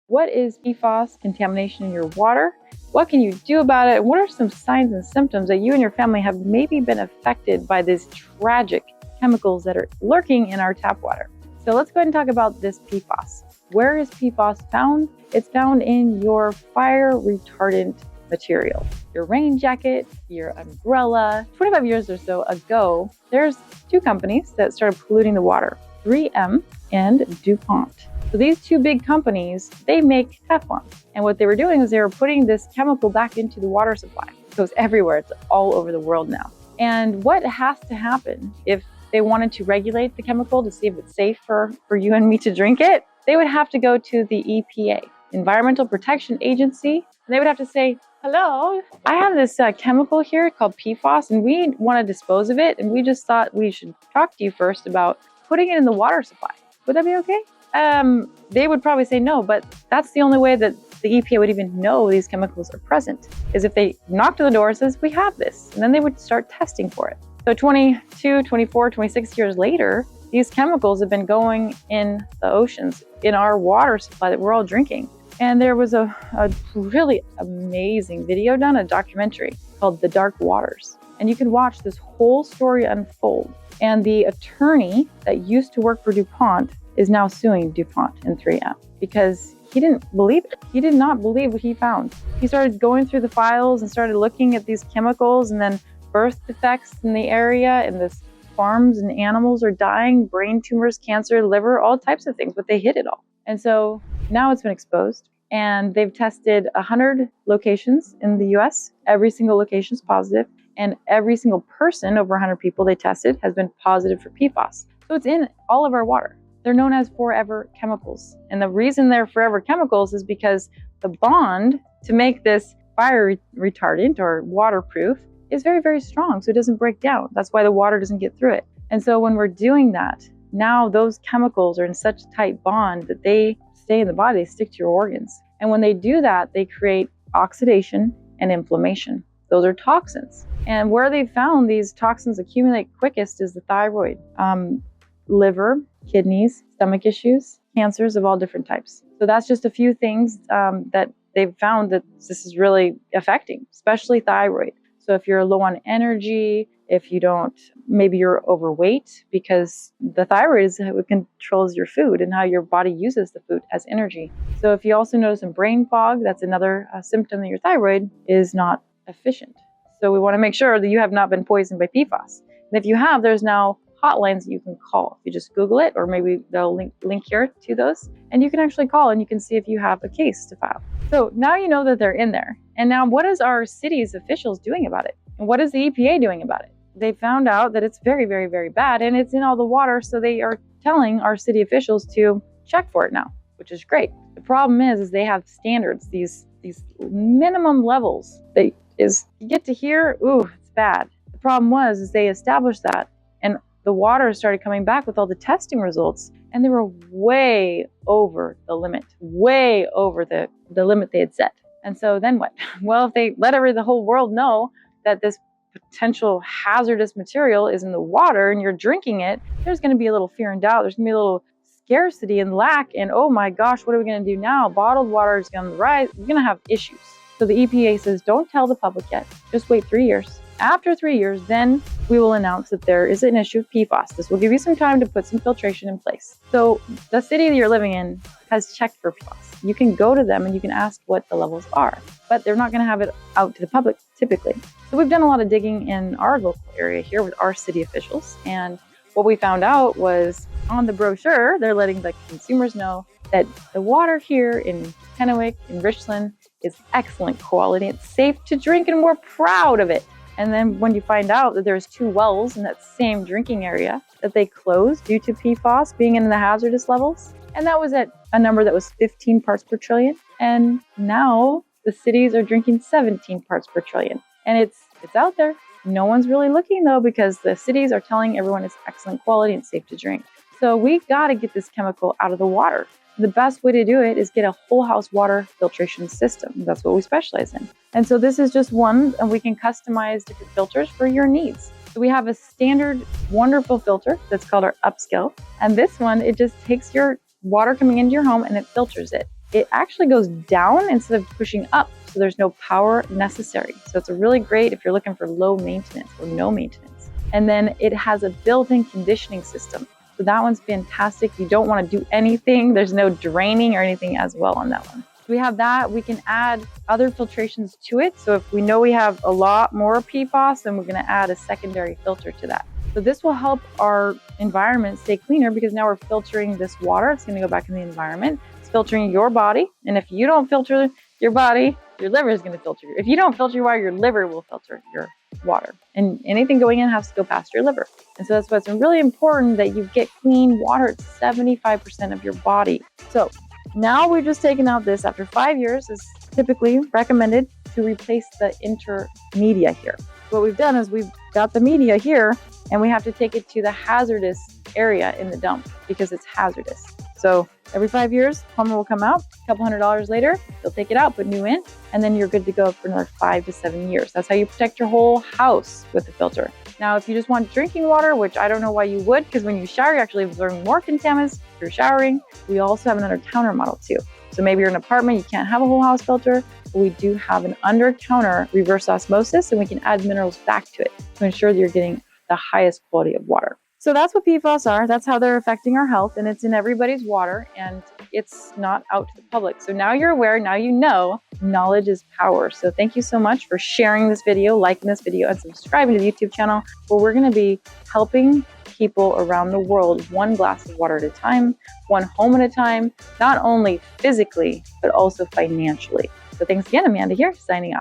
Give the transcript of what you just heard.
What is PFAS contamination in your water? What can you do about it? What are some signs and symptoms that you and your family have maybe been affected by these tragic chemicals that are lurking in our tap water? So let's go ahead and talk about this PFAS. Where is PFAS found? It's found in your fire retardant material, your rain jacket, your umbrella. 25 years or so ago, there's two companies that started polluting the water, 3M and DuPont. So these two big companies, they make Teflon. And what they were doing is they were putting this chemical back into the water supply. It goes everywhere. It's all over the world now. And what has to happen if they wanted to regulate the chemical to see if it's safe for you and me to drink it? They would have to go to the EPA, Environmental Protection Agency. And they would have to say, hello, I have this chemical here called PFAS, and we want to dispose of it. And we just thought we should talk to you first about putting it in the water supply. Would that be okay? They would probably say no, but that's the only way that the EPA would even know these chemicals are present, is if they knocked on the door and says, we have this, and then they would start testing for it. So 22, 24, 26 years later, these chemicals have been going in the oceans, in our water supply that we're all drinking. And there was a really amazing video done, a documentary called The Dark Waters. And you can watch this whole story unfold. And the attorney that used to work for DuPont is now suing DuPont and 3M because he didn't believe it. He did not believe what he found. He started going through the files and started looking at these chemicals, and then birth defects in the area, and this farms and animals are dying, brain tumors, cancer, liver, all types of things, but they hid it all. And so now it's been exposed, and they've tested 100 locations in the US. Every single location is positive, and every single person, over 100 people they tested, has been positive for PFAS. So it's in all of our water. They're known as forever chemicals. And the reason they're forever chemicals is because the bond to make this fire retardant or waterproof is very, very strong, so it doesn't break down. That's why the water doesn't get through it. And so when we're doing that, now those chemicals are in such a tight bond that they stay in the body, they stick to your organs. And when they do that, they create oxidation and inflammation. Those are toxins. And where they found these toxins accumulate quickest is the thyroid, liver, kidneys, stomach issues, cancers of all different types. So that's just a few things that they've found that this is really affecting, especially thyroid. So if you're low on energy, if you don't, maybe you're overweight, because the thyroid is what controls your food and how your body uses the food as energy. So if you also notice some brain fog, that's another symptom that your thyroid is not efficient. So we want to make sure that you have not been poisoned by PFAS. And if you have, there's now hotlines that you can call. You just Google it, or maybe they'll link here to those, and you can actually call and you can see if you have a case to file. So now you know that they're in there. And now what is our city's officials doing about it? And what is the EPA doing about it? They found out that it's very, very, very bad, and it's in all the water. So they are telling our city officials to check for it now, which is great. The problem is they have standards, these minimum levels that is, you get to here, ooh, it's bad. The problem is they established that, and the water started coming back with all the testing results, and they were way over the limit, way over the limit they had set. And so then what? Well, if they let the whole world know that this potential hazardous material is in the water and you're drinking it, there's going to be a little fear and doubt. There's going to be a little scarcity and lack. And oh my gosh, what are we going to do now? Bottled water is going to rise. We're going to have issues. So the EPA says, don't tell the public yet. Just wait 3 years. After 3 years, then we will announce that there is an issue of PFAS. This will give you some time to put some filtration in place. So the city that you're living in has checked for PFAS. You can go to them and you can ask what the levels are, but they're not going to have it out to the public typically. So we've done a lot of digging in our local area here with our city officials. And what we found out was on the brochure, they're letting the consumers know that the water here in Kennewick, in Richland, is excellent quality. It's safe to drink and we're proud of it. And then when you find out that there's 2 wells in that same drinking area that they closed due to PFAS being in the hazardous levels, and that was at a number that was 15 parts per trillion. And now the cities are drinking 17 parts per trillion. And it's out there. No one's really looking though, because the cities are telling everyone it's excellent quality and safe to drink. So we got to get this chemical out of the water. The best way to do it is get a whole house water filtration system. That's what we specialize in. And so this is just one, and we can customize different filters for your needs. So we have a standard wonderful filter that's called our upscale. And this one, it just takes your water coming into your home and it filters it. it actually goes down instead of pushing up. So there's no power necessary. So it's a really great if you're looking for low maintenance or no maintenance. And then it has a built-in conditioning system. So that one's fantastic. You don't want to do anything. There's no draining or anything as well on that one. We have that. We can add other filtrations to it. So if we know we have a lot more PFAS, then we're going to add a secondary filter to that. So this will help our environment stay cleaner because now we're filtering this water. It's going to go back in the environment. It's filtering your body. And if you don't filter your body, your liver is going to filter you. If you don't filter your water, your liver will filter your water. And anything going in has to go past your liver. And so that's why it's really important that you get clean water. It's 75% of your body. So now we've just taken out this after 5 years is typically recommended to replace the intermedia here. What we've done is we've got the media here and we have to take it to the hazardous area in the dump because it's hazardous. So every 5 years, plumber will come out, a couple $100 later, they'll take it out, put new in, and then you're good to go for another 5 to 7 years. That's how you protect your whole house with the filter. Now, if you just want drinking water, which I don't know why you would, because when you shower, you're actually absorbing more contaminants through showering. We also have an under-counter model too. So maybe you're in an apartment, you can't have a whole house filter, but we do have an under-counter reverse osmosis, and we can add minerals back to it to ensure that you're getting the highest quality of water. So that's what PFAS are. That's how they're affecting our health, and it's in everybody's water, and it's not out to the public. So now you're aware, now you know, knowledge is power. So thank you so much for sharing this video, liking this video, and subscribing to the YouTube channel, where we're going to be helping people around the world one glass of water at a time, one home at a time, not only physically, but also financially. So thanks again, Amanda here, signing off.